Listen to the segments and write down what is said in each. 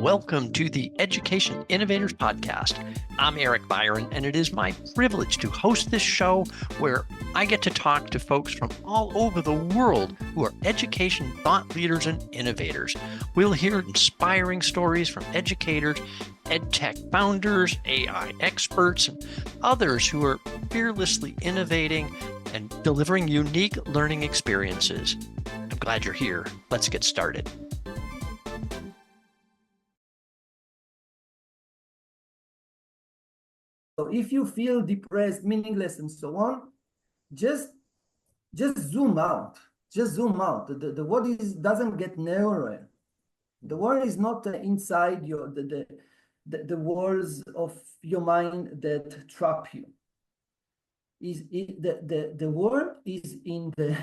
Welcome to the Education Innovators Podcast. I'm Eric Byron, and it is my privilege to host this show where I get to talk to folks from all over the world who are education thought leaders and innovators. We'll hear inspiring stories from educators, EdTech founders, AI experts, and others who are fearlessly innovating and delivering unique learning experiences. I'm glad you're here. Let's get started. So if you feel depressed, meaningless, and so on, just zoom out. Just zoom out. The world doesn't get narrower. The world is not inside the walls of your mind that trap you. The world is in the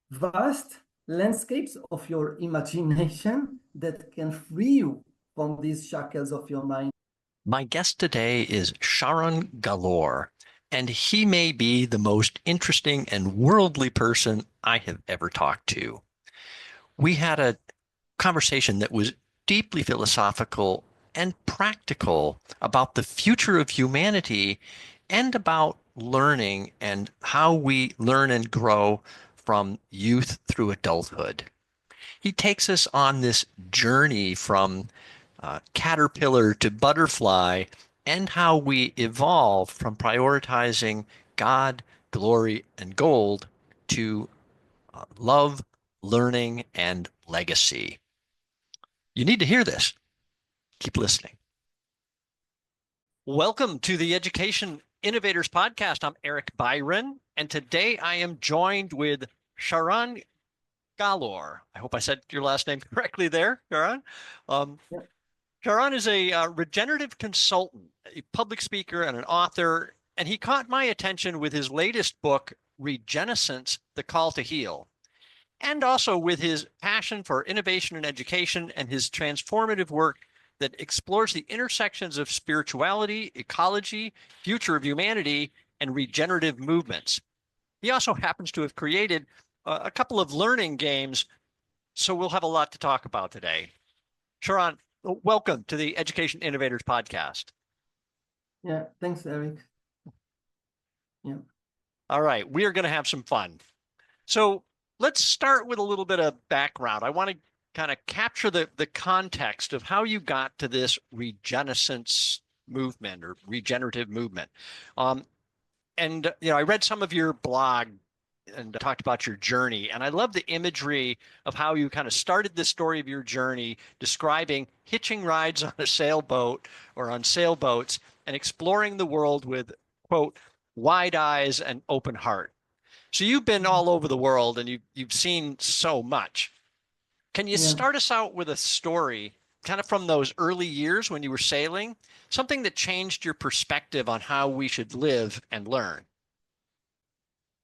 vast landscapes of your imagination that can free you from these shackles of your mind. My guest today is Sharon Gal-Or, and he may be the most interesting and worldly person I have ever talked to. We had a conversation that was deeply philosophical and practical about the future of humanity and about learning and how we learn and grow from youth through adulthood. He takes us on this journey from caterpillar to butterfly, and how we evolve from prioritizing God, glory, and gold to love, learning, and legacy. You need to hear this. Keep listening. Welcome to the Education Innovators Podcast. I'm Eric Byron, and today I am joined with Sharon Gal-Or. I hope I said your last name correctly there, Sharon. Sharon is a regenerative consultant, a public speaker, and an author, and he caught my attention with his latest book, Regenaissance, The Call to Heal, and also with his passion for innovation in education and his transformative work that explores the intersections of spirituality, ecology, future of humanity, and regenerative movements. He also happens to have created a couple of learning games, so we'll have a lot to talk about today. Sharon, welcome to the Education Innovators Podcast. Yeah, thanks, Eric. Yeah. All right, we are going to have some fun. So let's start with a little bit of background. I want to kind of capture the context of how you got to this Regenaissance movement or regenerative movement. I read some of your blog and talked about your journey. And I love the imagery of how you kind of started this story of your journey, describing hitching rides on a sailboat or on sailboats and exploring the world with, quote, wide eyes and open heart. So you've been all over the world and you've seen so much. Can you start us out with a story kind of from those early years when you were sailing, something that changed your perspective on how we should live and learn?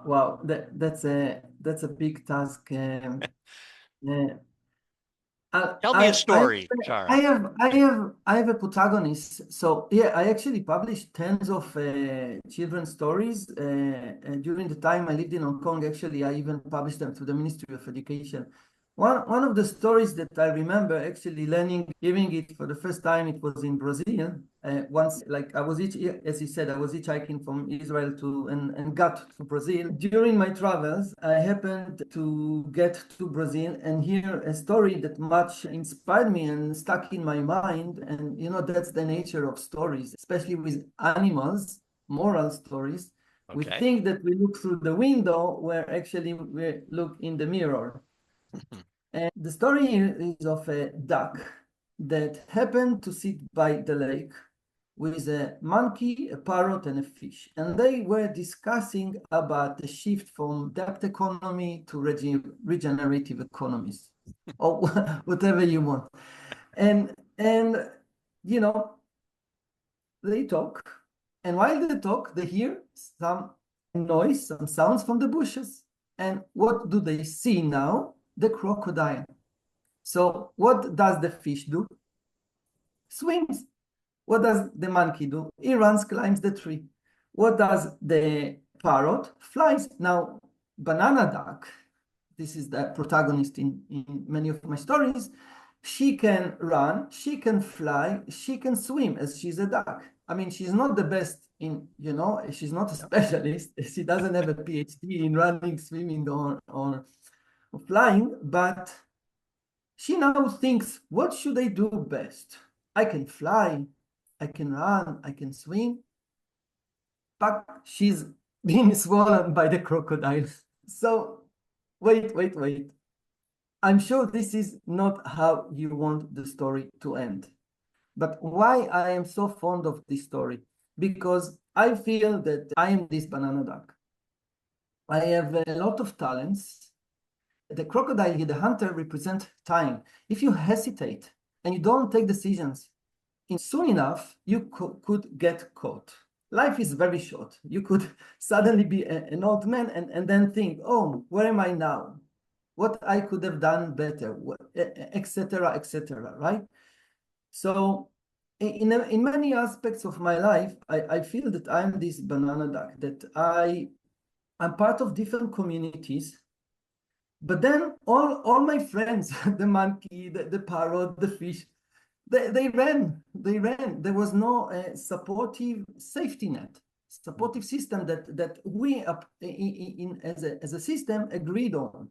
Wow, that's a big task. Tell me a story, Sharon. I have a protagonist. So yeah, I actually published tens of children's stories. During the time I lived in Hong Kong, actually, I even published them to the Ministry of Education. One of the stories that I remember actually hearing it for the first time, it was in Brazil. Once, like I was as you said, I was hitchhiking from Israel and got to Brazil. During my travels, I happened to get to Brazil and hear a story that much inspired me and stuck in my mind. And that's the nature of stories, especially with animals, moral stories. Okay. We think that we look through the window, where actually we look in the mirror. And the story is of a duck that happened to sit by the lake with a monkey, a parrot, and a fish. And they were discussing about the shift from debt economy to regenerative economies, or whatever you want. And they talk. And while they talk, they hear some noise, some sounds from the bushes. And what do they see now? The crocodile. So what does the fish do? Swims. What does the monkey do? He runs, climbs the tree. What does the parrot? Flies. Now, banana duck, this is the protagonist in many of my stories, She can run, she can fly, she can swim as she's a duck. I mean, she's not the best in, she's not a specialist. She doesn't have a PhD in running, swimming, or flying, but she now thinks, what should I do best? I can fly, I can run, I can swim, but she's being swallowed by the crocodile. So wait. I'm sure this is not how you want the story to end. But why I am so fond of this story? Because I feel that I am this banana duck. I have a lot of talents. The crocodile, the hunter, represent time. If you hesitate and you don't take decisions soon enough, you could get caught. Life is very short. You could suddenly be an old man and then think, oh, where am I now? What I could have done better, etc., right? So in many aspects of my life, I feel that I'm this banana duck, that I'm part of different communities, but then all my friends, the monkey, the parrot, the fish, they ran. There was no supportive safety net, supportive system that we as a system agreed on.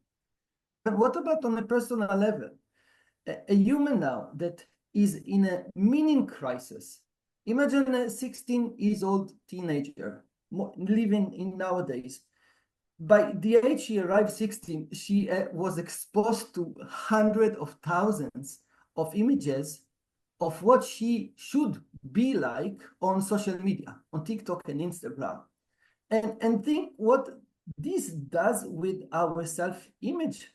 But what about on a personal level? A human now that is in a meaning crisis. Imagine a 16 years old teenager living in nowadays. By the age she arrived 16, she was exposed to hundreds of thousands of images of what she should be like on social media, on TikTok and Instagram. And think what this does with our self-image.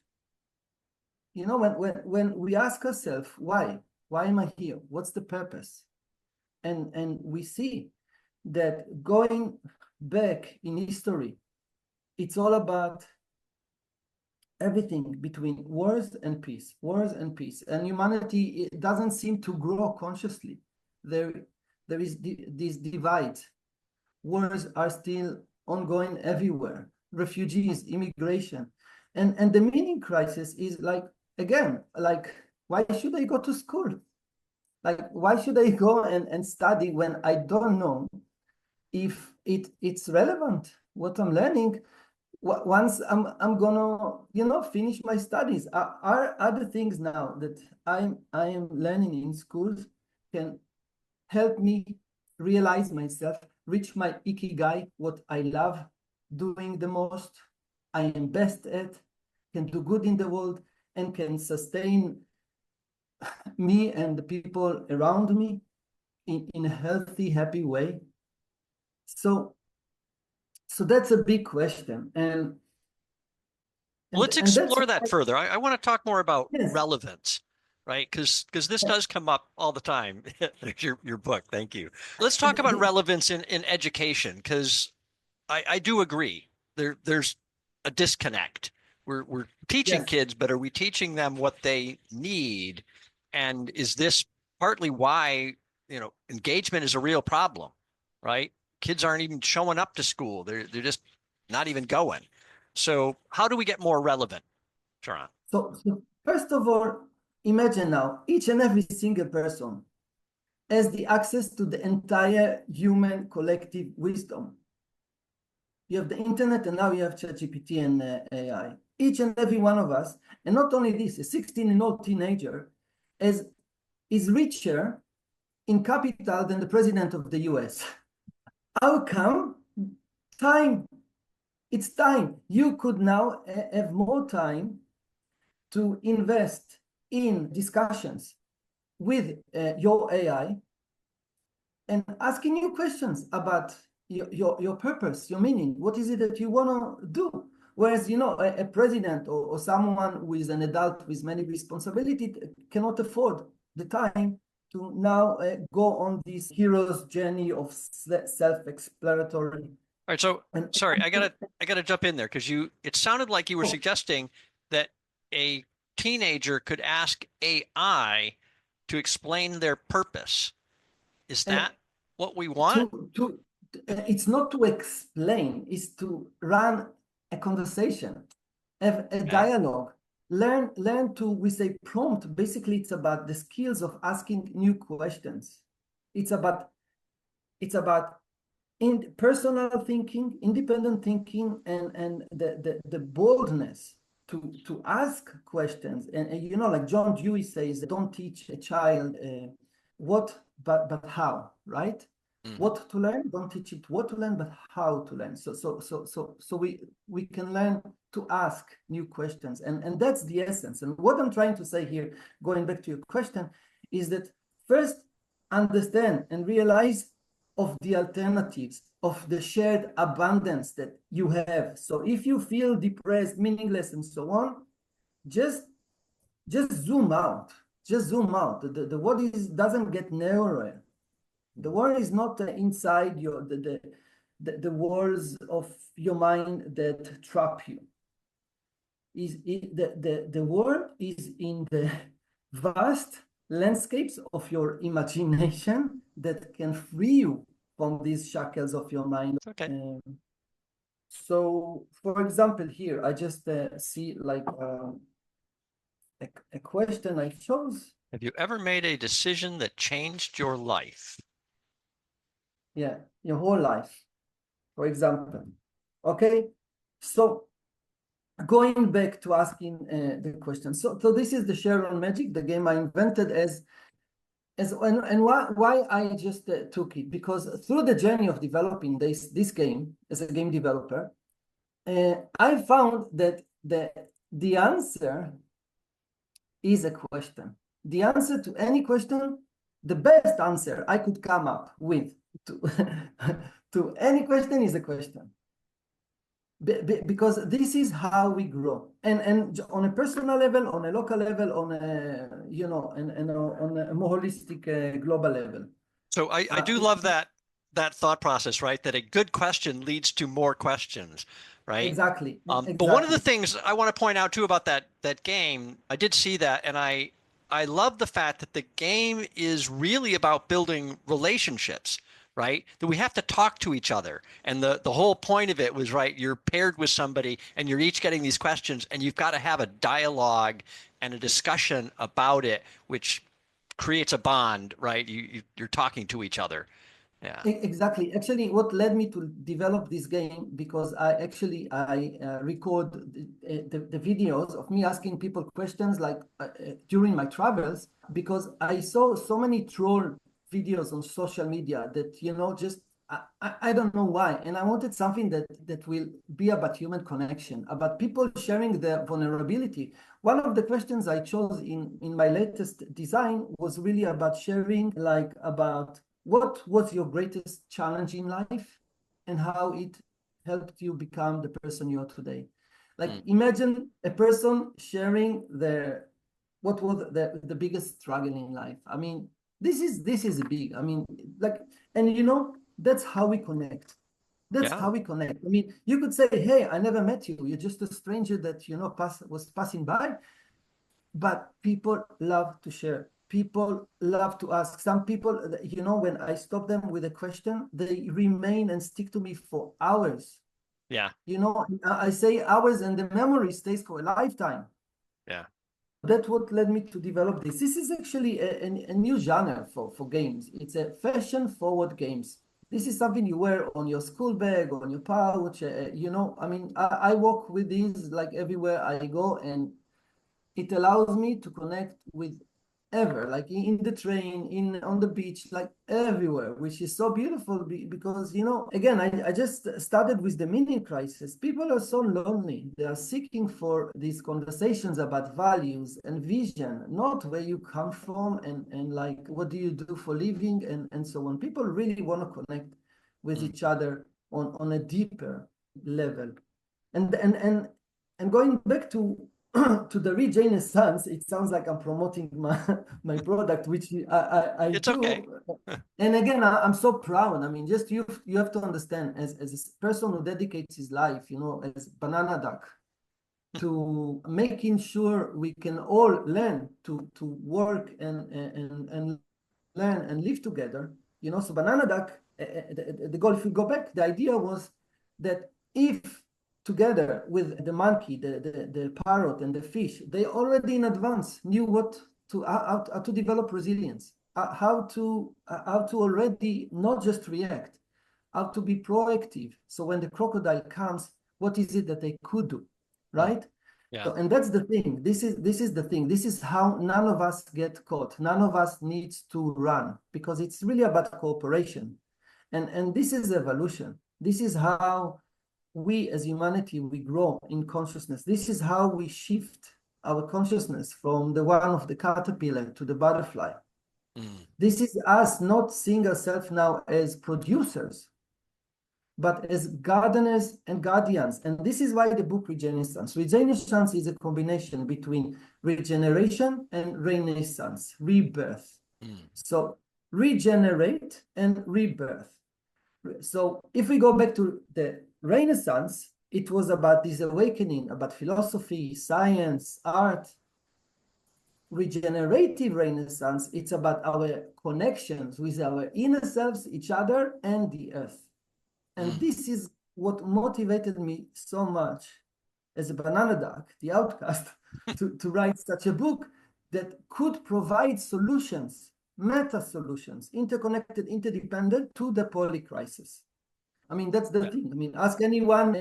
When we ask ourselves, why am I here? What's the purpose? And we see that going back in history, it's all about everything between wars and peace, and humanity, it doesn't seem to grow consciously. There is this divide. Wars are still ongoing everywhere. Refugees, immigration, and the meaning crisis is like, again, like, why should I go to school? Like, why should I go and study when I don't know if it's relevant, what I'm learning? Once I'm gonna finish my studies, are other things now that I am learning in schools can help me realize myself, reach my ikigai, what I love doing the most, I am best at, can do good in the world, and can sustain me and the people around me in a healthy, happy way. So that's a big question. And let's that's explore that further. I want to talk more about yes. relevance, right? Because this does come up all the time. your book, thank you. Let's talk about relevance in education, because I do agree there's a disconnect. We're teaching Yes. kids, but are we teaching them what they need? And is this partly why engagement is a real problem, right? Kids aren't even showing up to school. They're just not even going. So how do we get more relevant, Sharon? So first of all, imagine now each and every single person has the access to the entire human collective wisdom. You have the internet, and now you have ChatGPT and AI. Each and every one of us, and not only this, a 16-year-old teenager is richer in capital than the president of the US. How come? Time. It's time. You could now have more time to invest in discussions with your AI and asking you questions about your purpose, your meaning. What is it that you want to do? Whereas, a president or someone who is an adult with many responsibilities cannot afford the time to now go on this hero's journey of self-explanatory. All right, so sorry, I gotta jump in there, because it sounded like you were suggesting that a teenager could ask AI to explain their purpose. Is that what we want? It's not to explain, it's to run a conversation, have a dialogue. learn to, we say prompt. Basically, it's about the skills of asking new questions. It's about in personal thinking, independent thinking, and the boldness to ask questions. And you know, like John Dewey says, don't teach a child what, but how, right? What to learn, don't teach it what to learn, but how to learn. So we can learn to ask new questions, and that's the essence. And what I'm trying to say here, going back to your question, is that first understand and realize of the alternatives, of the shared abundance that you have. So if you feel depressed, meaningless, and so on, just zoom out. Just zoom out. The world doesn't get narrower. The world is not inside your the walls of your mind that trap you. The world is in the vast landscapes of your imagination that can free you from these shackles of your mind. Okay. So, for example, here I just see like a question I chose. Have you ever made a decision that changed your life? Yeah, your whole life, for example. Okay, so going back to asking the question. So this is the Sharon Magic, the game I invented and why I just took it, because through the journey of developing this game as a game developer, I found that the answer is a question. The answer to any question, the best answer I could come up with to any question is a question. Because this is how we grow, and on a personal level, on a local level, on a and on a more holistic global level. So I do love that thought process, right? That a good question leads to more questions, right? Exactly. But one of the things I want to point out too about that game, I did see that, and I love the fact that the game is really about building relationships, right? That we have to talk to each other. And the whole point of it was, right, you're paired with somebody and you're each getting these questions and you've got to have a dialogue and a discussion about it, which creates a bond, right? You're talking to each other. Yeah. Exactly. Actually, what led me to develop this game, because I record the videos of me asking people questions like during my travels, because I saw so many troll videos on social media that, just I don't know why. And I wanted something that will be about human connection, about people sharing their vulnerability. One of the questions I chose in my latest design was really about sharing, like about what was your greatest challenge in life and how it helped you become the person you are today. Like imagine a person sharing what was the biggest struggle in life. I mean, this is big. I mean, like, and that's how we connect. That's how we connect. I mean, you could say, hey, I never met you. You're just a stranger that, was passing by. But people love to share. People love to ask. Some people, when I stop them with a question, they remain and stick to me for hours. Yeah. I say hours and the memory stays for a lifetime. Yeah. That's what led me to develop this. This is actually a new genre for games. It's a fashion-forward games. This is something you wear on your school bag, on your pouch. I mean, I walk with these like everywhere I go, and it allows me to connect with like in the train, on the beach, like everywhere, which is so beautiful because, again, I just started with the mini crisis. People are so lonely. They are seeking for these conversations about values and vision, not where you come from and like, what do you do for living and so on. People really want to connect with each other on a deeper level. And going back to the Regenaissance, it sounds like I'm promoting my product, which I It's do. okay. And again, I'm so proud. I mean, just you have to understand, as a person who dedicates his life, as Banana Duck, to making sure we can all learn to work and learn and live together. So Banana Duck, the goal, if we go back, the idea was that if together with the monkey, the parrot, and the fish, they already in advance knew how to develop resilience, how to already not just react, how to be proactive. So when the crocodile comes, what is it that they could do, right? Yeah. So, and that's the thing. This is the thing. This is how none of us get caught. None of us needs to run, because it's really about cooperation. And this is evolution. This is how we as humanity, we grow in consciousness. This is how we shift our consciousness from the one of the caterpillar to the butterfly. This is us not seeing ourselves now as producers, but as gardeners and guardians. And this is why the book Regenaissance. Regenaissance is a combination between regeneration and renaissance, rebirth. So regenerate and rebirth. So if we go back to the Renaissance, it was about this awakening, about philosophy, science, art. Regenerative Renaissance, it's about our connections with our inner selves, each other, and the earth. And this is what motivated me so much as a banana duck, the outcast, to write such a book that could provide solutions, meta solutions, interconnected, interdependent to the polycrisis. I mean, that's the thing. I mean, ask anyone,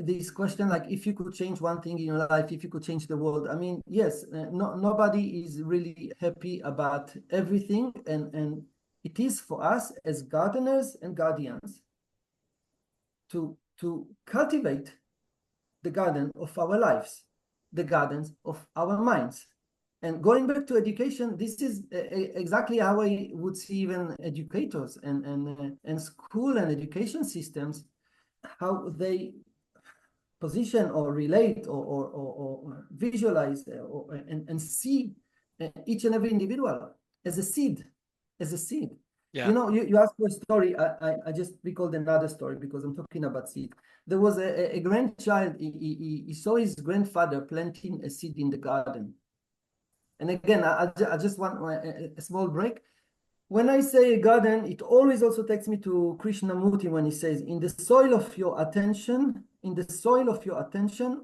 this question, like, if you could change one thing in your life, if you could change the world. I mean, yes, nobody is really happy about everything. And it is for us as gardeners and guardians to cultivate the garden of our lives, the gardens of our minds. And going back to education, this is exactly how I would see even educators and school and education systems, how they position or relate or visualize and see each and every individual as a seed, as a seed. Yeah. You know, you asked for a story. I just recalled another story because I'm talking about seed. There was a grandchild. He saw his grandfather planting a seed in the garden. And again, I just want a small break. When I say garden, it always also takes me to Krishnamurti when he says, in the soil of your attention,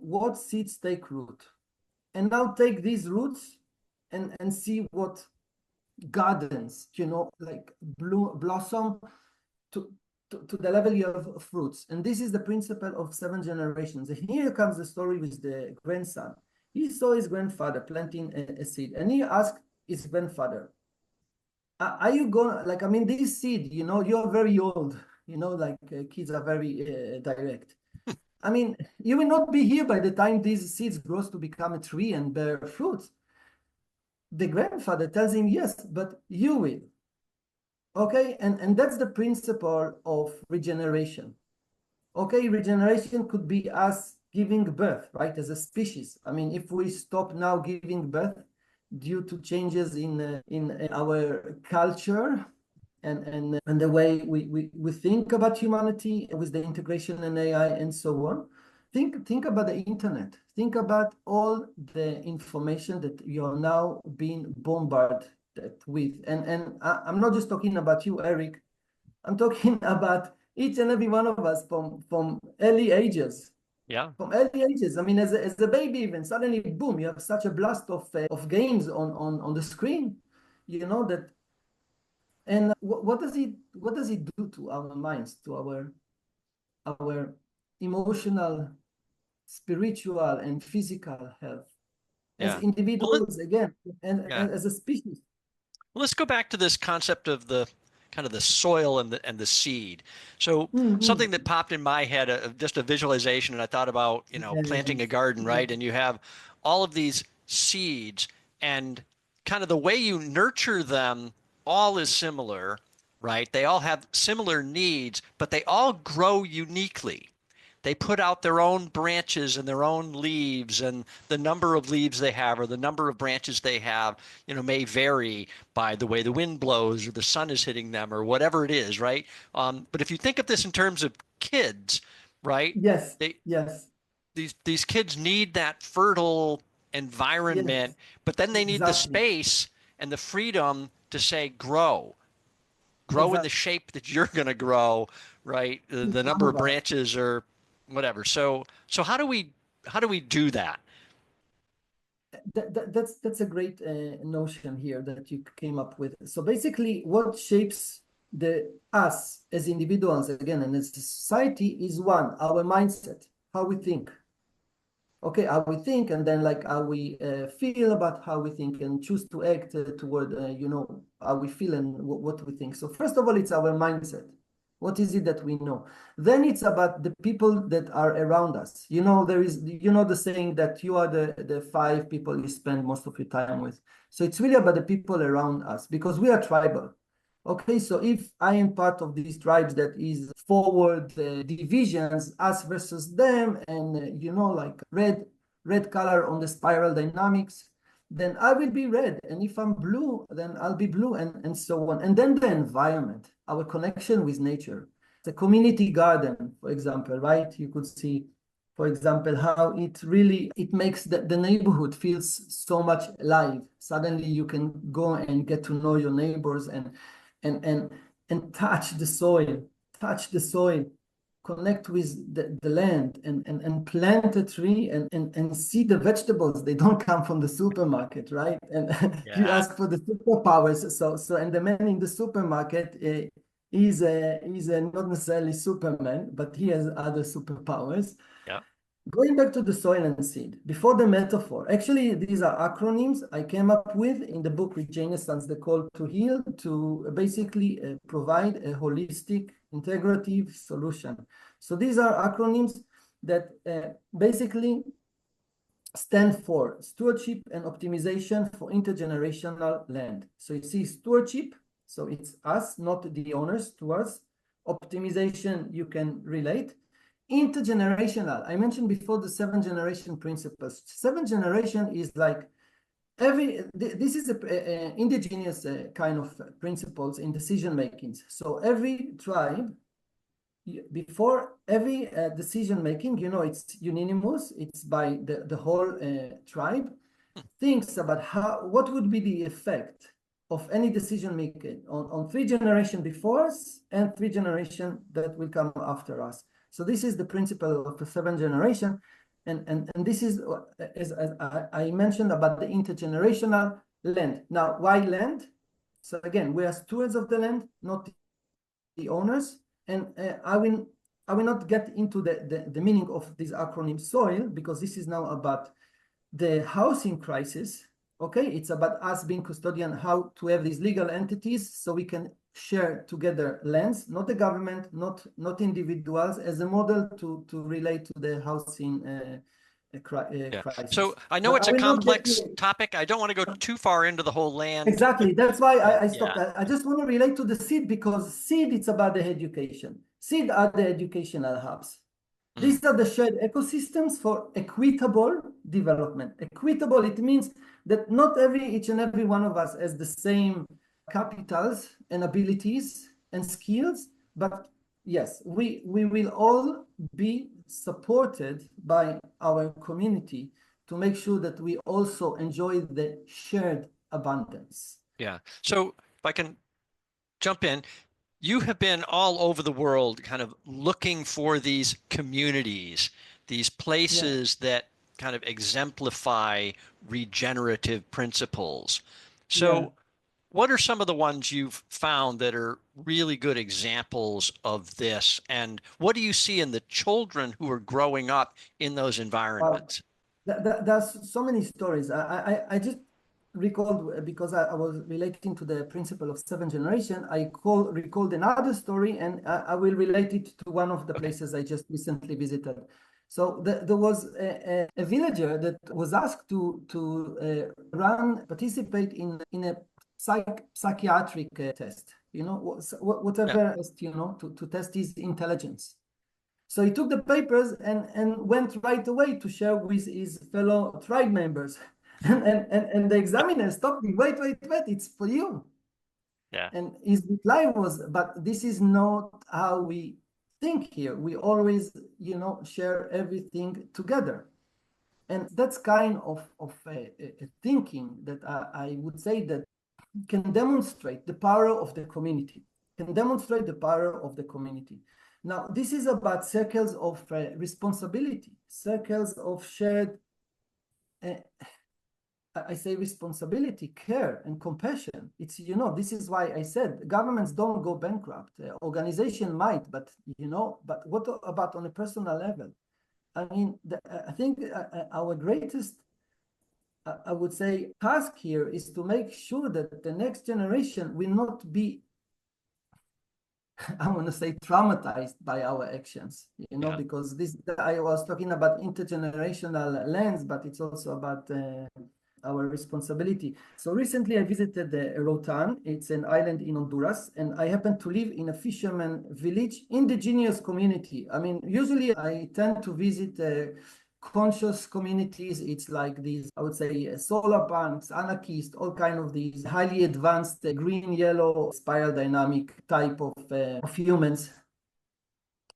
what seeds take root? And now take these roots and see what gardens, like blossom to the level you have fruits. And this is the principle of 7 generations. And here comes the story with the grandson. He saw his grandfather planting a seed, and he asked his grandfather, are you going, like, I mean, this seed, you're very old, kids are very direct. I mean, you will not be here by the time these seeds grows to become a tree and bear fruits. The grandfather tells him, yes, but you will. Okay, and that's the principle of regeneration. Okay, regeneration could be us giving birth, right, as a species. I mean, if we stop now giving birth due to changes in our culture and the way we think about humanity with the integration in AI and so on, think about the internet. Think about all the information that you're now being bombarded with. And I'm not just talking about you, Eric. I'm talking about each and every one of us from early ages. Yeah. From early ages. I mean, as a baby, even suddenly, boom, you have such a blast of games on the screen, that. And what does it do to our minds, to our emotional, spiritual, and physical health as Yeah. individuals, again, and Yeah. as a species? Well, let's go back to this concept of the kind of the soil and the seed. So something that popped in my head, just a visualization, and I thought about, planting a Yes. garden, right? And you have all of these seeds, and kind of the way you nurture them all is similar, right? They all have similar needs, but they all grow uniquely. They put out their own branches and their own leaves, and the number of leaves they have or the number of branches they have, may vary by the way the wind blows or the sun is hitting them or whatever it is, right? But if you think of this in terms of kids, right? Yes. They Yes. these kids need that fertile environment, Yes. but then they need the Exactly. space and the freedom to say grow in the Exactly. shape that you're going to grow, right? The number of Some of us. branches are whatever. So how do we do that? That's a great notion here that you came up with. So basically, what shapes the us as individuals again and as a society is one, our mindset, how we think. Okay, how we think, and then like how we feel about how we think and choose to act toward how we feel and what we think. So first of all, it's our mindset. What is it that we know? Then it's about the people that are around us. There is, the saying that you are the five people you spend most of your time with. So it's really about the people around us because we are tribal. Okay, so if I am part of these tribes that is forward divisions, us versus them, and like red color on the spiral dynamics, then I will be red. And if I'm blue, then I'll be blue, and so on. And then the environment, our connection with nature. The community garden, for example, right? You could see, for example, how it makes the neighborhood feels so much alive. Suddenly you can go and get to know your neighbors and and and touch the soil, connect with the land and plant a tree and see the vegetables. They don't come from the supermarket, right? And you Yeah. ask for the superpowers. So and the man in the supermarket is not necessarily Superman, but he has other superpowers. Yeah. Going back to the soil and seed, before the metaphor, actually, these are acronyms I came up with in the book Regenaissance, The Call to Heal, to basically provide a holistic, integrative solution. So these are acronyms that basically stand for stewardship and optimization for intergenerational land. So you see stewardship, so it's us, not the owners, to us. Optimization, you can relate. Intergenerational, I mentioned before the 7 generation principles. 7 generation is like this is a indigenous kind of principles in decision makings. So every tribe, before every decision making, it's unanimous, it's by the whole tribe, thinks about what would be the effect of any decision making on 3 generations before us and 3 generations that will come after us. So this is the principle of the 7 generation. And this is, as I mentioned, about the intergenerational land. Now, why land? So again, we are stewards of the land, not the owners. And I will not get into the meaning of this acronym SOIL, because this is now about the housing crisis. Okay, it's about us being custodian, how to have these legal entities so we can share together lands, not the government, not individuals, as a model to relate to the housing Yeah. crisis. So I know But it's I a will not get complex topic. I don't want to go too far into the whole land. exactly. That's why But I yeah. stopped. I just want to relate to the seed, because seed, it's about the education. Seed are the educational hubs. Mm. These are the shared ecosystems for equitable development. Equitable, it means that not each and every one of us has the same capitals and abilities and skills, but yes, we will all be supported by our community to make sure that we also enjoy the shared abundance. Yeah. So if I can jump in, you have been all over the world kind of looking for these communities, these Yeah, places that kind of exemplify regenerative principles. yeah. So, what are some of the ones you've found that are really good examples of this? And what do you see in the children who are growing up in those Wow. environments? There's so many stories. I just recalled, because I was relating to the principle of 7 generation. Recalled another story, and I will relate it to one of the Okay. places I just recently visited. So there was a villager that was asked to participate in a psychiatric test. Yeah. Whatever, to test his intelligence. So he took the papers and went right away to share with his fellow tribe members. And the examiner stopped me. Wait, it's for you. Yeah. And his reply was, but this is not how we think here. We always, share everything together. And that's kind of a thinking that I would say that can demonstrate the power of the community, can demonstrate the power of the community. Now, this is about circles of responsibility, circles of shared, I say responsibility, care, and compassion. It's, this is why I said governments don't go bankrupt. Organization might, but, but what about on a personal level? I mean, I think our greatest, I would say, task here is to make sure that the next generation will not be, I want to say, traumatized by our actions, Yeah. because I was talking about intergenerational lens, but it's also about our responsibility. So recently I visited Rotan. It's an island in Honduras, and I happen to live in a fisherman village, indigenous community. I mean, usually I tend to visit conscious communities. It's like these, I would say, solar punks, anarchists, all kind of these highly advanced green, yellow, spiral dynamic type of humans.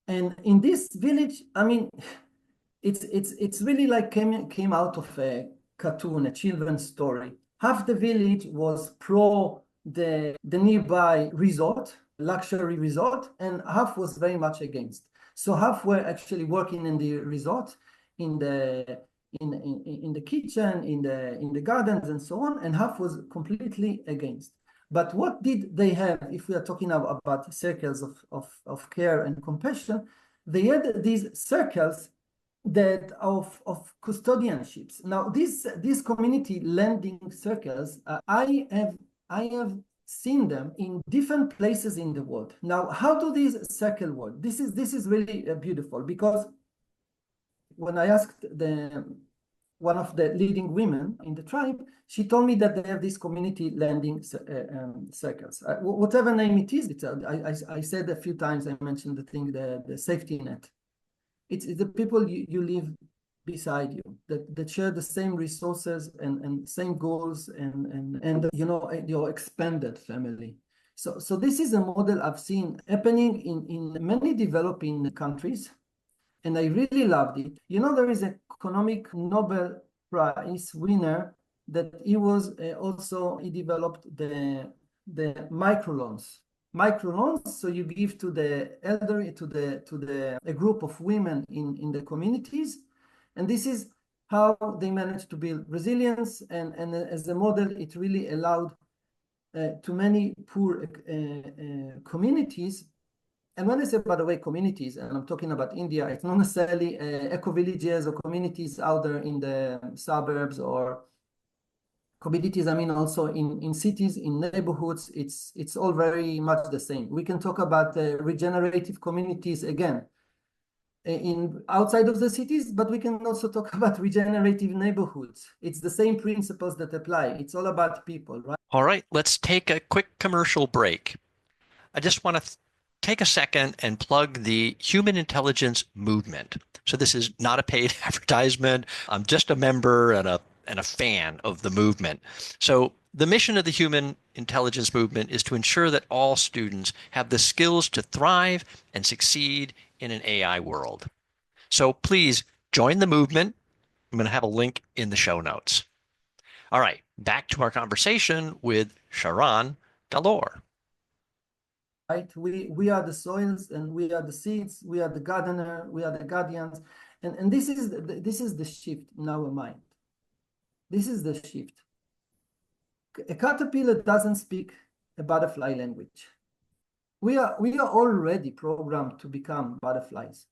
And in this village, I mean, it's really like came out of a cartoon, a children's story. Half the village was pro the nearby resort, luxury resort, and half was very much against. So half were actually working in the resort, in the in the kitchen, in the gardens, and so on, and half was completely against. But what did they have, if we are talking about circles of care and compassion? They had these circles that of custodianships. Now, these community lending circles, I have seen them in different places in the world. Now, how do these circles work? This is really beautiful, because when I asked one of the leading women in the tribe, she told me that they have these community lending circles. Whatever name it is, I said a few times, I mentioned the safety net. It's the people you live beside you, that share the same resources and same goals and your expanded family. So this is a model I've seen happening in many developing countries, and I really loved it. There is an economic Nobel Prize winner that he developed the microloans. Microloans, so you give to the elderly, to a group of women in the communities, and this is how they managed to build resilience. And as a model, it really allowed to many poor communities. And when I say, by the way, communities, and I'm talking about India, it's not necessarily eco-villages or communities out there in the suburbs, or communities, I mean, also in cities, in neighborhoods. It's all very much the same. We can talk about regenerative communities again in outside of the cities, but we can also talk about regenerative neighborhoods. It's the same principles that apply. It's all about people, right? All right, let's take a quick commercial break. I just want to take a second and plug the human intelligence movement. So this is not a paid advertisement. I'm just a member and a fan of the movement. So the mission of the human intelligence movement is to ensure that all students have the skills to thrive and succeed in an AI world. So please join the movement. I'm going to have a link in the show notes. All right, back to our conversation with Sharon Gal-Or. Right? We are the soils, and we are the seeds, we are the gardener, we are the guardians. And this is the shift in our mind. This is the shift. A caterpillar doesn't speak a butterfly language. We are already programmed to become butterflies.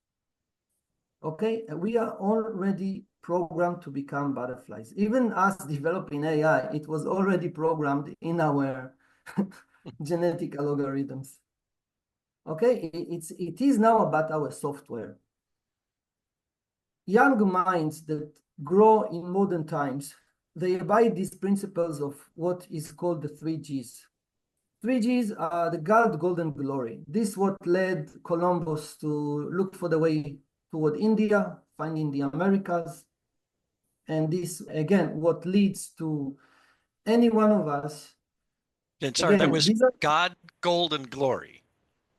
Okay, we are already programmed to become butterflies. Even us developing AI, it was already programmed in our genetic algorithms. Okay, it is now about our software. Young minds that grow in modern times, they abide these principles of what is called the 3Gs. 3Gs are the God, golden glory. This is what led Columbus to look for the way toward India, finding the Americas. And this, again, what leads to any one of us. And sorry, that Again, was these are, God, gold, and glory.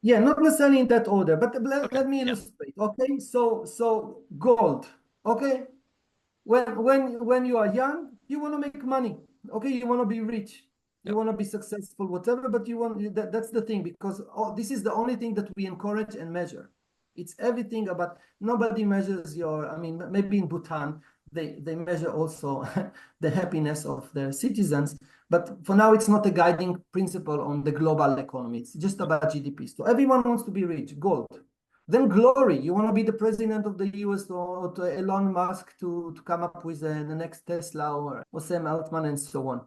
yeah, not necessarily in that order, but Okay. let me illustrate. Okay, so gold. Okay, when you are young, you want to make money. Okay, you want to be rich, you Yep. want to be successful, whatever. But that's the thing, because this is the only thing that we encourage and measure. It's everything about, nobody measures your, I mean, maybe in Bhutan, they measure also the happiness of their citizens. But for now, it's not a guiding principle on the global economy. It's just about GDP. So everyone wants to be rich, gold. Then glory. You want to be the president of the US, or to Elon Musk to come up with the next Tesla, or Sam Altman and so on.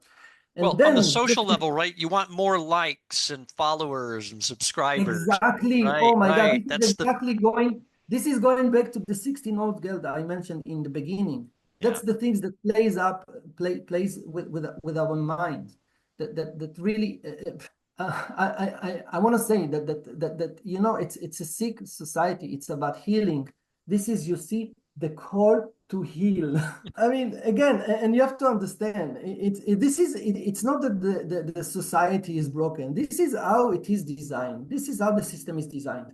And Well, on the then social level, right, you want more likes and followers and subscribers. exactly. Right, Oh my God, right. this is That's the, exactly going. This is going back to the 16-old girl that I mentioned in the beginning. yeah. That's the things that plays with our mind. That really. I want to say that you know, it's a sick society. It's about healing. This is, you see, the call to heal. I mean, again, and you have to understand, it's not that the society is broken. This is how it is designed. This is how the system is designed.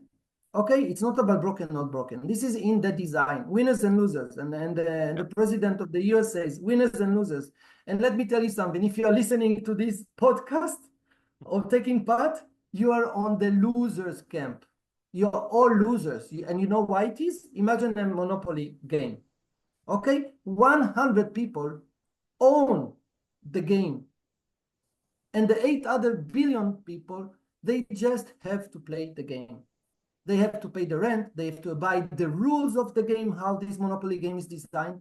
Okay, it's not about broken, not broken. This is in the design, winners and losers. And Yeah. the president of the US says winners and losers. And let me tell you something, if you are listening to this podcast or taking part, you are on the losers camp. You're all losers. And you know why it is? Imagine a Monopoly game. Okay, 100 people own the game, and the 8 other billion people, they just have to play the game. They have to pay the rent, they have to abide the rules of the game, how this Monopoly game is designed.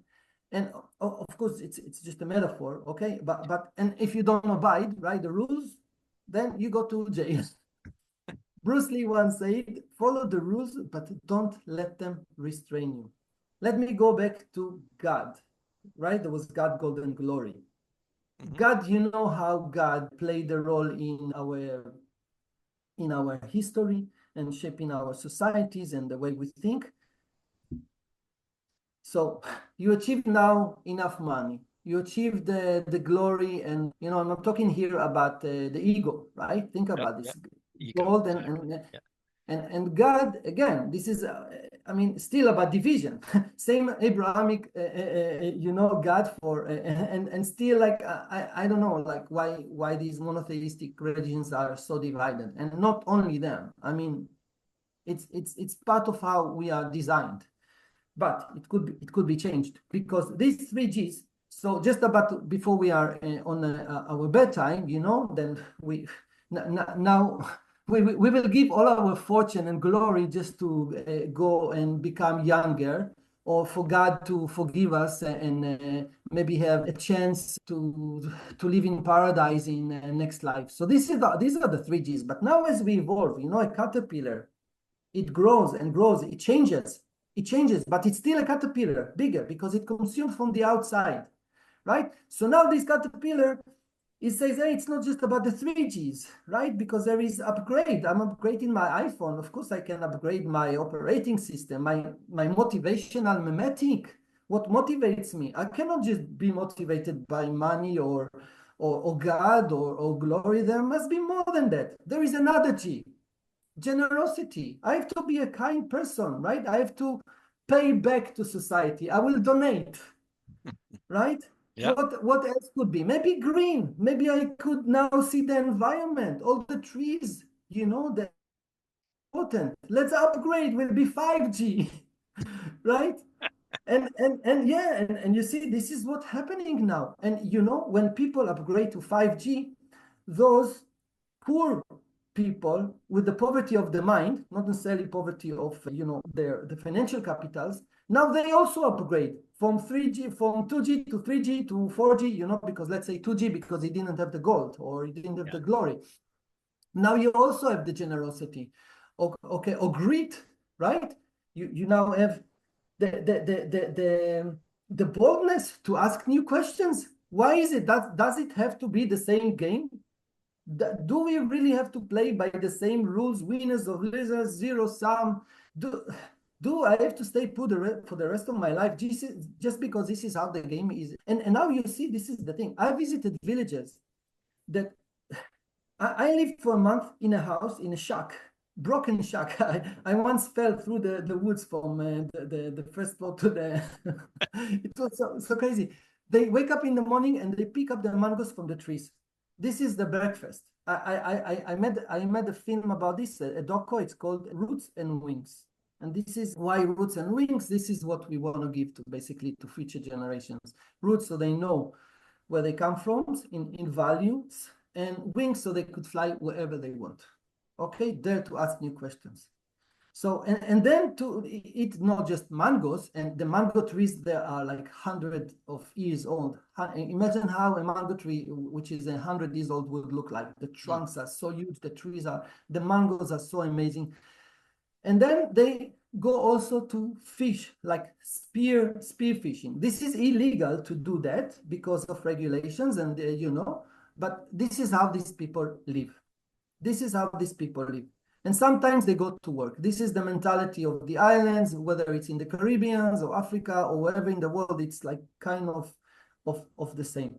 And of course, it's just a metaphor, okay? But and if you don't abide, right, the rules, then you go to jail. Bruce Lee once said, follow the rules, but don't let them restrain you. Let me go back to God, right? There was God, golden glory. Mhm. God, you know how God played a role in our history and shaping our societies and the way we think. So you achieve now enough money. You achieve the glory, and you know, I'm not talking here about the ego, right? Think Yep, about yep. this Ego, gold exactly. and Yeah. and God, again, this is, I mean, still about division. Same Abrahamic, you know, God for, and still like, I don't know, like why these monotheistic religions are so divided. And not only them. I mean, it's part of how we are designed. But it could be changed, because these three Gs. So just about before we are on our bedtime, you know, then we now we will give all our fortune and glory just to go and become younger, or for God to forgive us and maybe have a chance to live in paradise in next life. So these are the three Gs. But now as we evolve, you know, a caterpillar, it grows and grows, it changes, but it's still a caterpillar, bigger, because it consumes from the outside, right? So now this caterpillar, it says, hey, it's not just about the 3Gs, right? Because there is upgrade. I'm upgrading my iPhone. Of course, I can upgrade my operating system, my motivational mimetic. What motivates me? I cannot just be motivated by money or God or glory. There must be more than that. There is another G, generosity. I have to be a kind person, right? I have to pay back to society. I will donate, right? Yeah. What else could be? Maybe green. Maybe I could now see the environment, all the trees, you know, that important. Let's upgrade, will be 5G, right? And yeah, and you see, this is what's happening now. And you know, when people upgrade to 5G, those poor people with the poverty of the mind, not necessarily poverty of, you know, the financial capitals, now they also upgrade from 3G, from 2G to 3G to 4G, you know, because let's say 2G because it didn't have the gold or it didn't have Yeah. the glory. Now you also have the generosity, okay, or greed, right? You now have the boldness to ask new questions. Why is it that, does it have to be the same game? Do we really have to play by the same rules, winners or losers, zero sum? Do I have to stay put for the rest of my life just because this is how the game is? And now you see, this is the thing. I visited villages that I lived for a month in a house, in a shack, broken shack. I once fell through the woods from the first floor to the. It was so crazy. They wake up in the morning and they pick up the mangoes from the trees. This is the breakfast. I made a film about this, a doco. It's called Roots and Wings. And this is why roots and wings, this is what we want to give to basically to future generations. Roots so they know where they come from in values, and wings so they could fly wherever they want. Okay, dare to ask new questions. So, and then to eat not just mangoes, and the mango trees there are like hundreds of years old. Imagine how a mango tree, which is 100 years old, would look like. The trunks are so huge, the mangoes are so amazing. And then they go also to fish, like spear fishing. This is illegal to do that because of regulations, and but this is how these people live. This is how these people live. And sometimes they go to work. This is the mentality of the islands, whether it's in the Caribbean or Africa or wherever in the world, it's like kind of the same.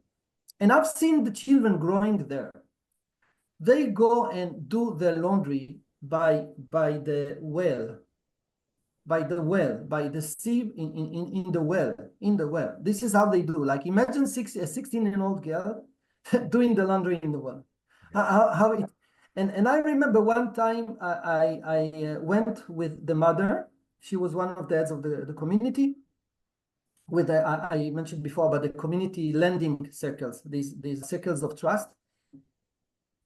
And I've seen the children growing there. They go and do their laundry by the well, by the sieve in the well. This is how they do. Like imagine a 16-year-old girl doing the laundry in the well. How it, and I remember one time I went with the mother. She was one of the heads of the community. With I mentioned before about the community lending circles, these circles of trust.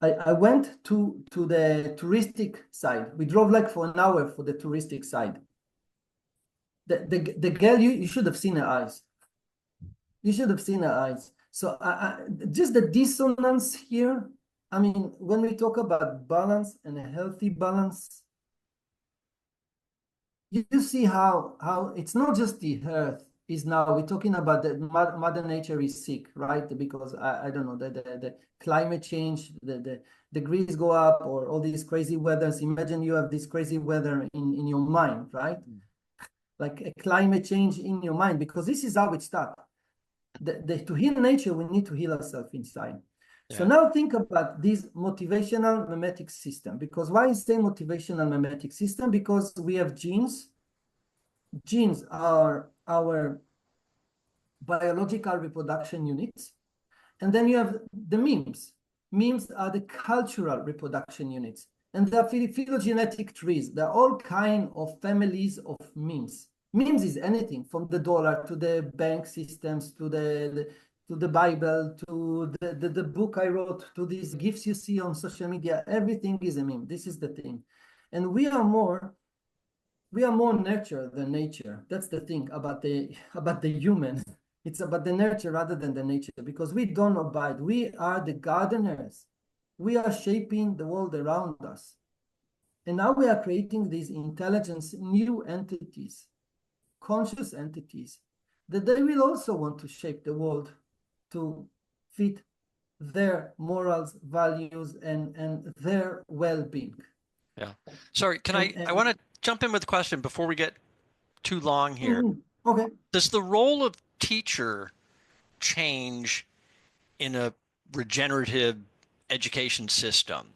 I went to the touristic side. We drove like for an hour for the touristic side. The girl, you should have seen her eyes. You should have seen her eyes. So just the dissonance here. I mean, when we talk about balance and a healthy balance, you see how it's not just the earth is now, we're talking about that mother nature is sick, right? Because I don't know, the climate change, the degrees go up, or all these crazy weathers. Imagine you have this crazy weather in your mind, right? Like a climate change in your mind, because this is how it starts. To heal nature, we need to heal ourselves inside. Yeah. So now think about this motivational mimetic system, because why is it motivational mimetic system? Because we have genes. Genes are our biological reproduction units. And then you have the memes. Memes are the cultural reproduction units. And they are phylogenetic trees. There are all kinds of families of memes. Memes is anything from the dollar to the bank systems to the Bible to the book I wrote to these gifs you see on social media. Everything is a meme. This is the thing. And we are more nurture than nature. That's the thing about the human. It's about the nurture rather than the nature, because we don't abide. We are the gardeners. We are shaping the world around us. And now we are creating these intelligence, new entities, conscious entities, that they will also want to shape the world to fit their morals, values, and their well-being. Yeah. Sorry, I want to jump in with a question before we get too long here. Okay. Does the role of teacher change in a regenerative education system?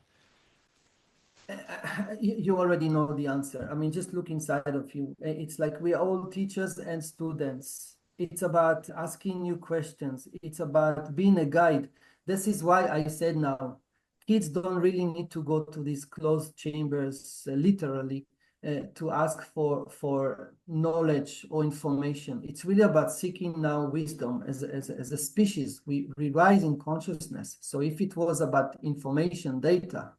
You already know the answer. I mean, just look inside of you. It's like we are all teachers and students. It's about asking you questions. It's about being a guide. This is why I said now, kids don't really need to go to these closed chambers, literally, to ask for knowledge or information. It's really about seeking now wisdom. As a species, we rise in consciousness. So if it was about information, data,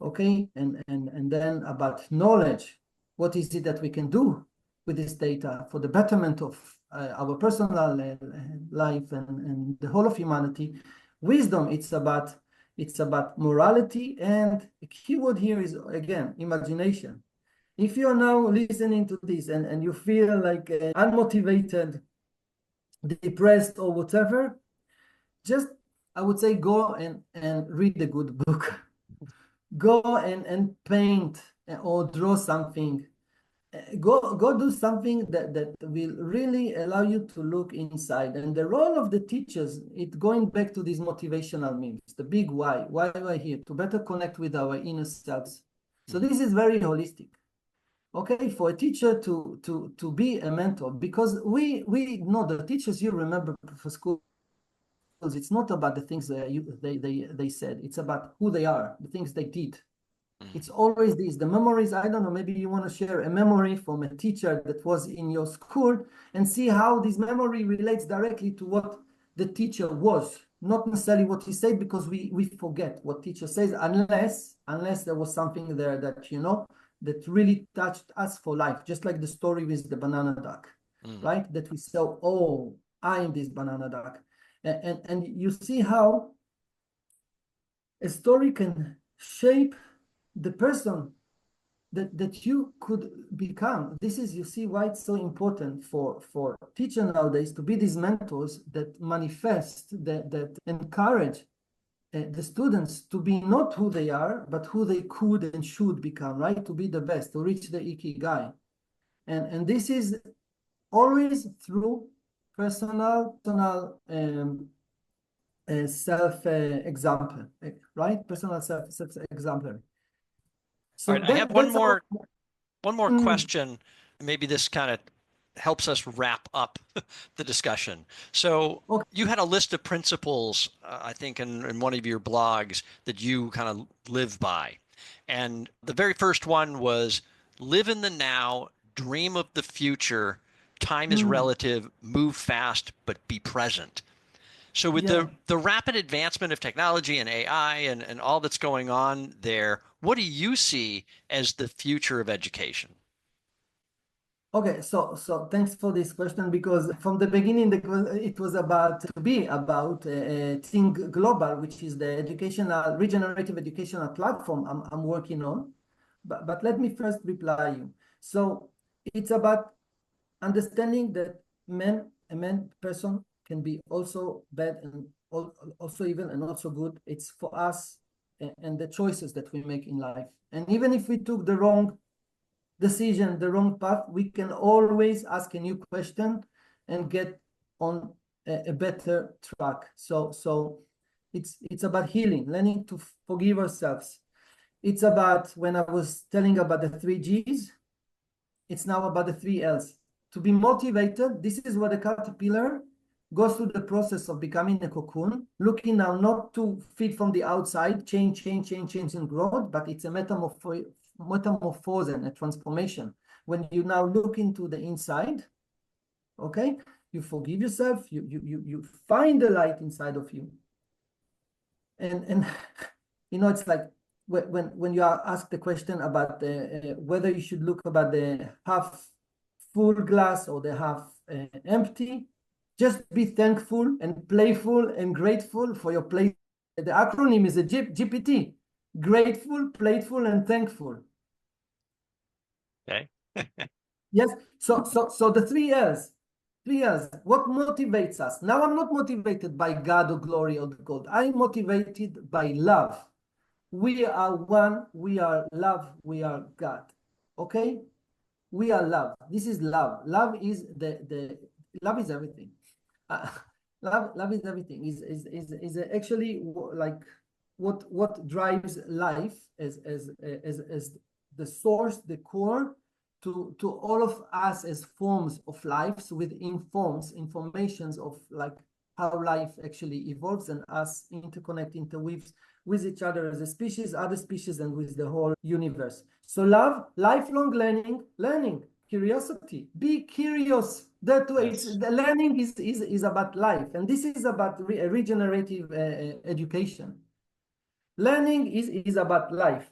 okay, and then about knowledge, what is it that we can do with this data for the betterment of our personal life and the whole of humanity? Wisdom, it's about morality, and a keyword here is, again, imagination. If you're now listening to this and you feel like unmotivated, depressed, or whatever, just, I would say, go and read a good book. Go and paint or draw something. Go do something that will really allow you to look inside. And the role of the teachers, it going back to these motivational memes, the big why. Why am I here? To better connect with our inner selves. So this is very holistic. Okay, for a teacher to be a mentor, because we know the teachers, you remember for school, it's not about the things they said. It's about who they are, the things they did. It's always this. The memories, I don't know, maybe you want to share a memory from a teacher that was in your school and see how this memory relates directly to what the teacher was, not necessarily what he said, because we forget what teacher says unless there was something there that, that really touched us for life, just like the story with the banana duck, right? That we saw, oh, I am this banana duck. And you see how a story can shape the person that you could become. This is, you see, why it's so important for teachers nowadays to be these mentors that manifest, that encourage the students to be not who they are, but who they could and should become, right? To be the best, to reach the ikigai. And this is always through personal self-example, right? Personal self-example. So All right, I have that's all. one more question. Maybe this kind of helps us wrap up the discussion. So Okay. you had a list of principles, I think, in one of your blogs that you kind of live by. And the very first one was live in the now, dream of the future, time is relative, move fast, but be present. So with Yeah. the rapid advancement of technology and AI and all that's going on there, what do you see as the future of education? Okay, so thanks for this question, because from the beginning it was about to be about Think Global, which is the educational regenerative educational platform I'm working on. But let me first reply you. So it's about understanding that a man person can be also bad and also evil and also good. It's for us and the choices that we make in life. And even if we took the wrong decision, the wrong path, we can always ask a new question and get on a better track. So it's about healing, learning to forgive ourselves. It's about, when I was telling about the 3 Gs, it's now about the 3 Ls. To be motivated, this is where the caterpillar goes through the process of becoming a cocoon, looking now not to feed from the outside, change, and growth, but it's a metamorphosis and a transformation. When you now look into the inside, okay, you forgive yourself, you find the light inside of you. And it's like when you are asked the question about whether you should look about the half full glass or the half empty, just be thankful and playful and grateful for your play. The acronym is a GPT: grateful, playful, and thankful. Okay. Yes. So the 3 Ls. 3 Ls. What motivates us? Now I'm not motivated by God or glory or gold. I'm motivated by love. We are one. We are love. We are God. Okay. We are love. This is love. Love is love is everything. Uh, love is everything. Is actually like what drives life as the source, the core to all of us as forms of lives within forms, informations of like how life actually evolves and us interconnect, interweaves with each other as a species, other species, and with the whole universe. So love, lifelong learning, curiosity, be curious. That way, Yes. the learning is about life, and this is about regenerative education. Learning is about life.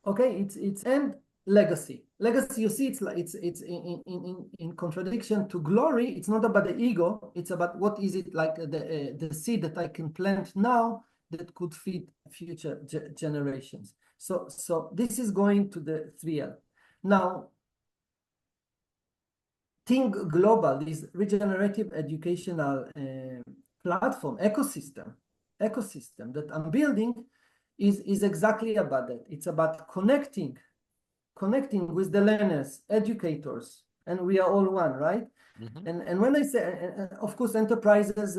Okay, it's and legacy. Legacy, you see, it's like it's in contradiction to glory. It's not about the ego. It's about what is it like the seed that I can plant now that could feed future generations. So this is going to the 3L. Now, Think Global, this regenerative educational platform ecosystem that I'm building is exactly about that. It's about connecting with the learners, educators, and we are all one, right? And when I say, of course, enterprises,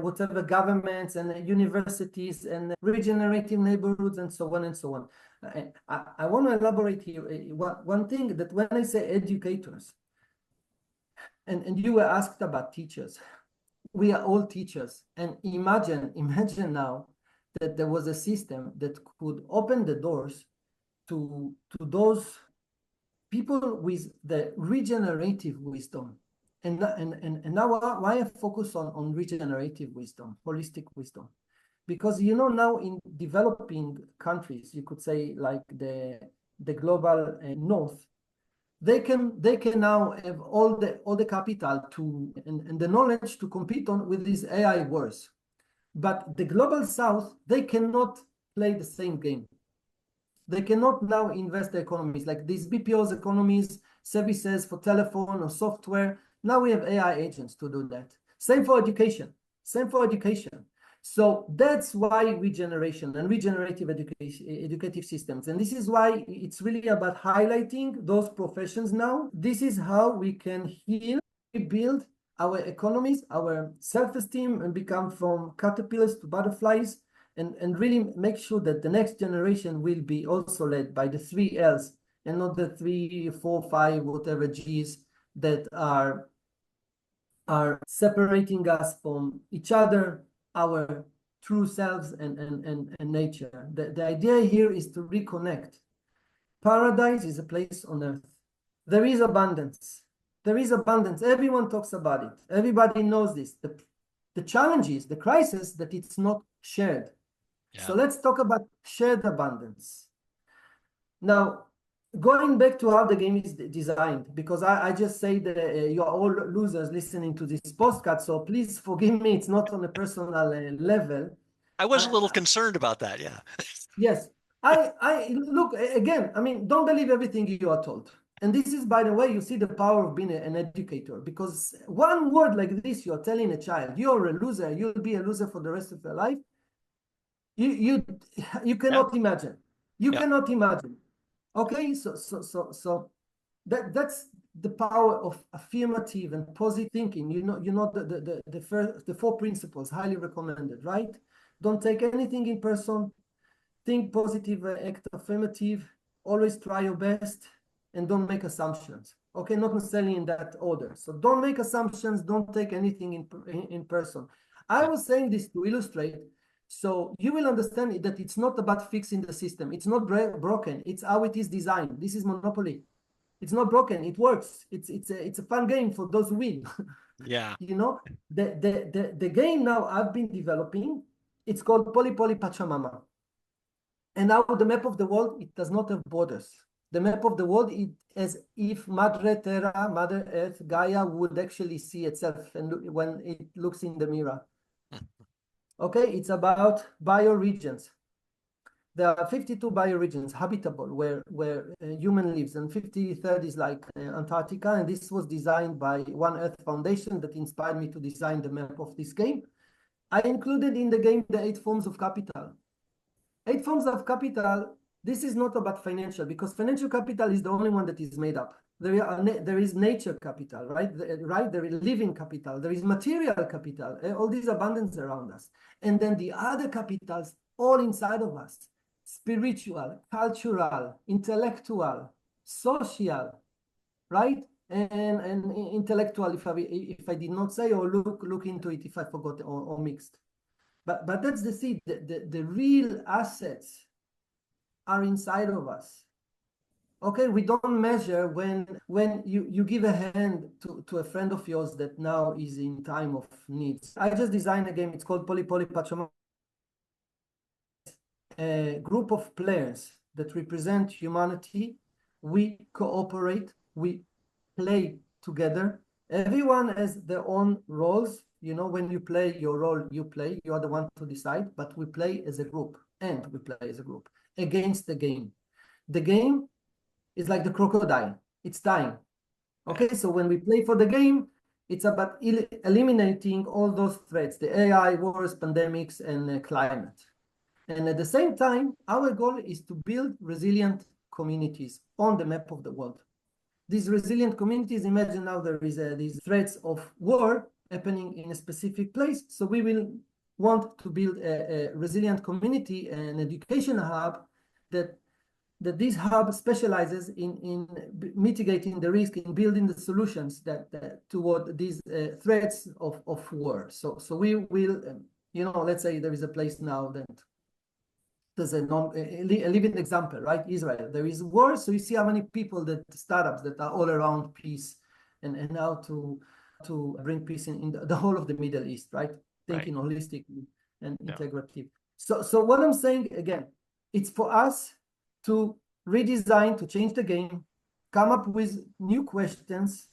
whatever, governments and universities and regenerative neighborhoods and so on and so on. I want to elaborate here one thing, that when I say educators, and you were asked about teachers, we are all teachers. And imagine now that there was a system that could open the doors to those people with the regenerative wisdom. And now why I focus on regenerative wisdom, holistic wisdom? Because now in developing countries, you could say like the global north, they can now have all the capital to and the knowledge to compete on with these AI wars. But the global south, they cannot play the same game. They cannot now invest the economies like these BPOs economies, services for telephone or software. Now we have AI agents to do that. Same for education. Same for education. So that's why regeneration and regenerative educative systems. And this is why it's really about highlighting those professions now. This is how we can heal, rebuild our economies, our self-esteem, and become from caterpillars to butterflies, and really make sure that the next generation will be also led by the 3 Ls and not the 3, 4, 5, whatever Gs that are separating us from each other, our true selves and nature. The idea here is to reconnect. Paradise is a place on earth. There is abundance. There is abundance. Everyone talks about it. Everybody knows this. The challenge is, the crisis, that it's not shared. Yeah. So let's talk about shared abundance. Now, going back to how the game is designed, because I just say that you're all losers listening to this podcast, so please forgive me, it's not on a personal level. I was a little concerned about that, yeah. Yes. I look, again, I mean, don't believe everything you are told. And this is, by the way, you see the power of being an educator, because one word like this, you're telling a child, you're a loser, you'll be a loser for the rest of your life. You cannot imagine. You cannot imagine. Okay, so that's the power of affirmative and positive thinking. The 4 principles, highly recommended, right? Don't take anything in person. Think positive, act affirmative. Always try your best, and don't make assumptions. Okay, not necessarily in that order. So don't make assumptions. Don't take anything in person. I was saying this to illustrate. So you will understand that it's not about fixing the system. It's not broken. It's how it is designed. This is Monopoly. It's not broken. It works. It's a fun game for those who win. Yeah. The game now I've been developing, it's called Poly Poly Pachamama. And now the map of the world, it does not have borders. The map of the world is as if Madre Terra, Mother Earth, Gaia would actually see itself and when it looks in the mirror. Okay, it's about bioregions. There are 52 bioregions habitable where human lives, and 53rd is like Antarctica. And this was designed by One Earth Foundation that inspired me to design the map of this game. I included in the game the 8 forms of capital. 8 forms of capital. This is not about financial, because financial capital is the only one that is made up. There is nature capital, right? There is living capital. There is material capital. All these abundance around us. And then the other capitals, all inside of us: spiritual, cultural, intellectual, social, right? And intellectual, if I did not say, or look into it if I forgot, or mixed. But that's the seed. The real assets are inside of us. Okay, we don't measure when you give a hand to a friend of yours that now is in time of needs. I just designed a game. It's called Poly Poly Pachamama. A group of players that represent humanity. We cooperate. We play together. Everyone has their own roles. When you play your role, you play. You are the one to decide. But we play as a group, and we play as a group against the game. The game is like the crocodile. It's dying. Okay, so when we play for the game, it's about eliminating all those threats: the AI, wars, pandemics, and climate. And at the same time, our goal is to build resilient communities on the map of the world. These resilient communities, imagine now there is these threats of war happening in a specific place. So we will want to build a resilient community, an education hub that this hub specializes in mitigating the risk, in building the solutions that toward these threats of war. So we will, let's say there is a place now that there's a living example, right? Israel. There is war, so you see how many people, that startups that are all around peace and how to bring peace in the whole of the Middle East, right? Right. Thinking holistically and Yeah. integrative. So what I'm saying again, it's for us to redesign, to change the game, come up with new questions,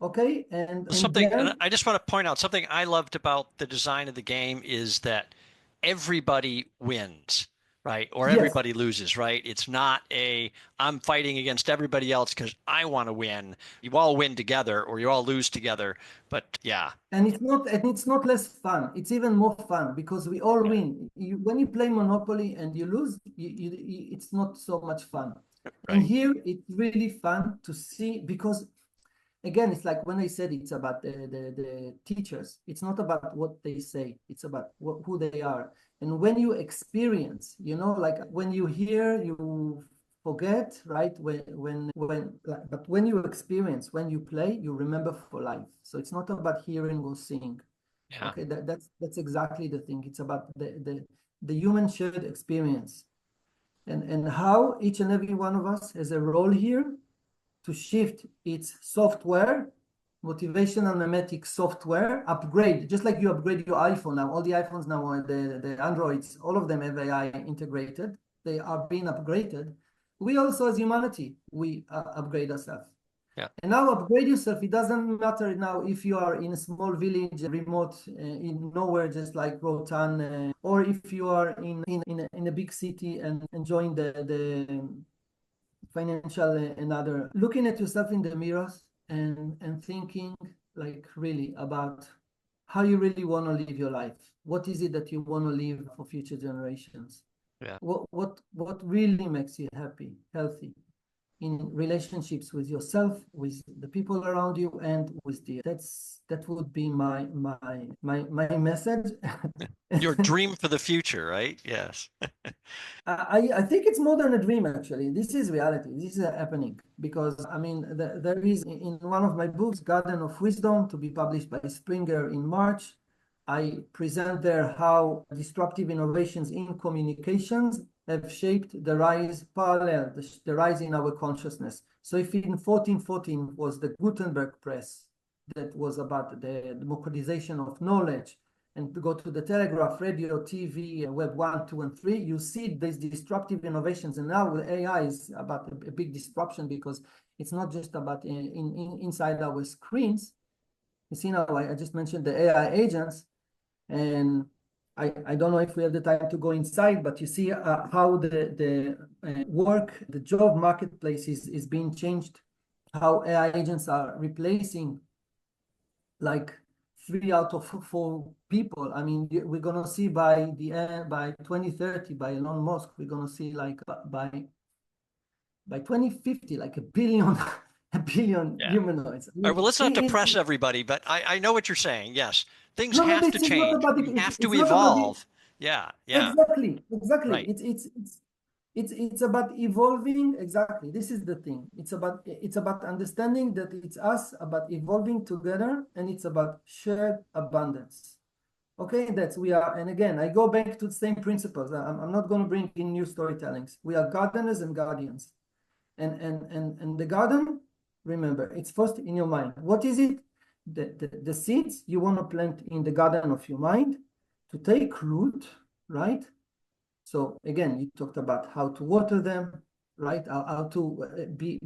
okay, and Something, and then I just want to point out something I loved about the design of the game is that everybody wins, right? Or yes. everybody loses, right? It's not a I'm fighting against everybody else because I want to win. You all win together or you all lose together. But yeah, And it's not less fun. It's even more fun because we all yeah, win. When you play Monopoly and you lose, it's not so much fun. And right. here it's really fun to see because again, it's like when I said it's about the teachers. It's not about what they say. It's about who they are. And when you experience, like when you hear, you forget, right? But when you experience, when you play, you remember for life. So it's not about hearing or seeing. Yeah, Okay, that's exactly the thing. It's about the human shared experience and how each and every one of us has a role here to shift its software, motivational mimetic software, upgrade, just like you upgrade your iPhone now. All the iPhones now, the Androids, all of them have AI integrated. They are being upgraded. We also, as humanity, we upgrade ourselves. yeah, And now upgrade yourself. It doesn't matter now if you are in a small village, remote, in nowhere, just like Rotan, or if you are in a big city and enjoying the financial and other, looking at yourself in the mirrors and thinking like really about how you really want to live your life. What is it that you want to leave for future generations? yeah. What really makes you happy, healthy in relationships with yourself, with the people around you, and with that would be my message. Your dream for the future, right? Yes. I think it's more than a dream, actually. This is reality. This is happening because, I mean, there is in one of my books, Garden of Wisdom, to be published by Springer in March. I present there how disruptive innovations in communications have shaped the rise parallel, the rise in our consciousness. So if in 1414 was the Gutenberg press that was about the democratization of knowledge, and to go to the telegraph, radio, TV, Web 1, 2, and 3, you see these disruptive innovations. And now with AI is about a big disruption because it's not just about inside our screens. You see now, I just mentioned the AI agents, and I don't know if we have the time to go inside, but you see how the work, the job marketplace is being changed, how AI agents are replacing like 3 out of 4 people. I mean, we're gonna see by the end, by 2030, by Elon Musk, we're gonna see like by 2050, like a billion, a billion Yeah. humanoids. I All right, well, mean, let's not depress everybody, but I know what you're saying. Yes, things no, no, have to this is not change. about We it. have to It's not about it. evolve. Yeah, yeah, Exactly. right. It's about evolving. Exactly. This is the thing. It's about understanding that it's us about evolving together, and it's about shared abundance. Okay, that's we are. And again, I go back to the same principles. I'm not going to bring in new storytellings. We are gardeners and guardians. And the garden, remember, it's first in your mind. What is it? The seeds you want to plant in the garden of your mind to take root, right? So again, you talked about how to water them, right? How to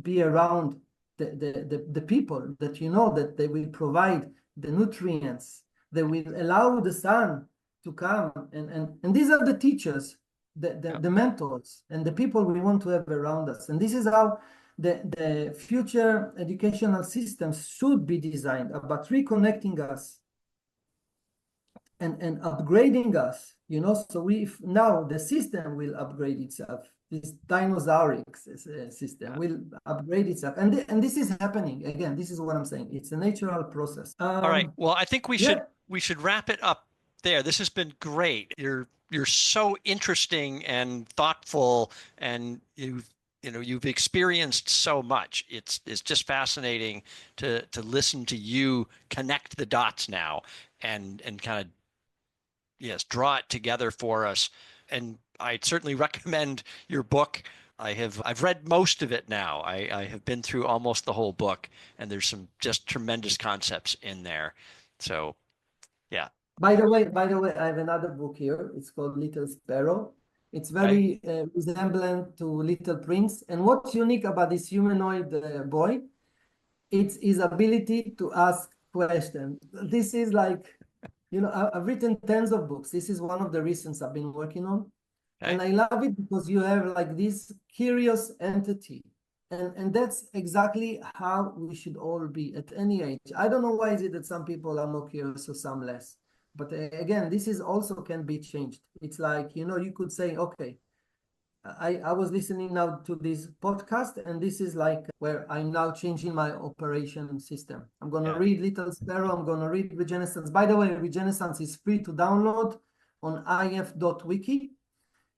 be around the people that you know that they will provide the nutrients, they will allow the sun to come. And these are the teachers, Yeah, the mentors, and the people we want to have around us. And this is how the future educational systems should be designed, about reconnecting us and upgrading us, so we now the system will upgrade itself. This dinosauric system yeah. will upgrade itself, and this is happening. Again, this is what I'm saying. It's a natural process. All right. Well, I think we Yeah. should wrap it up there. This has been great. You're so interesting and thoughtful, and you've experienced so much. It's just fascinating to listen to you connect the dots now and kind of yes, draw it together for us. and I'd certainly recommend your book. I've read most of it now. I have been through almost the whole book, and there's some just tremendous concepts in there. So yeah. By the way, I have another book here. It's called Little Sparrow. It's Okay. very resemblant to Little Prince. And what's unique about this humanoid boy? It's his ability to ask questions. This is like, I've written tens of books. This is one of the recent I've been working on. Okay. And I love it because you have like this curious entity. And that's exactly how we should all be at any age. I don't know why is it that some people are more curious or some less. But again, this is also can be changed. It's like, you could say, okay, I was listening now to this podcast, and this is like where I'm now changing my operation system. I'm going to Yeah. read Little Sparrow. I'm going to read Regenaissance. By the way, Regenaissance is free to download on if.wiki.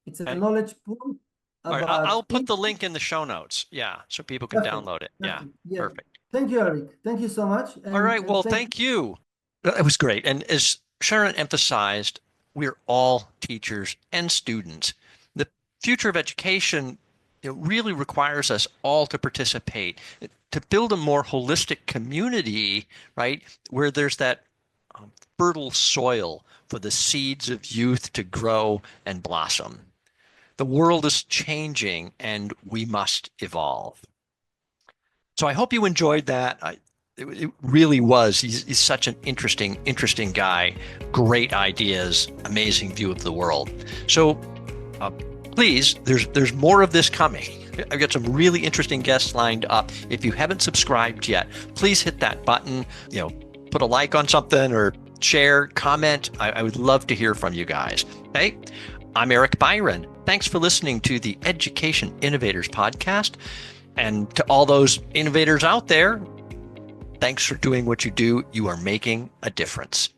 It's a Okay. knowledge pool All right. about. I'll put the link in the show notes. Yeah. So people can Perfect. download it. Yeah. Perfect. Yeah. Perfect. Thank you, Eric. Thank you so much. All right. And Well, thank thank you. It was great. And as Sharon emphasized, we're all teachers and students. The future of education, really requires us all to participate, to build a more holistic community, right? Where there's that fertile soil for the seeds of youth to grow and blossom. The world is changing and we must evolve. So I hope you enjoyed that. It really was. He's such an interesting guy. Great ideas, amazing view of the world. So please, there's more of this coming. I've got some really interesting guests lined up. If you haven't subscribed yet, please hit that button. Put a like on something or share, comment. I would love to hear from you guys. Okay, I'm Eric Byron. Thanks for listening to the Education Innovators Podcast. And to all those innovators out there, thanks for doing what you do. You are making a difference.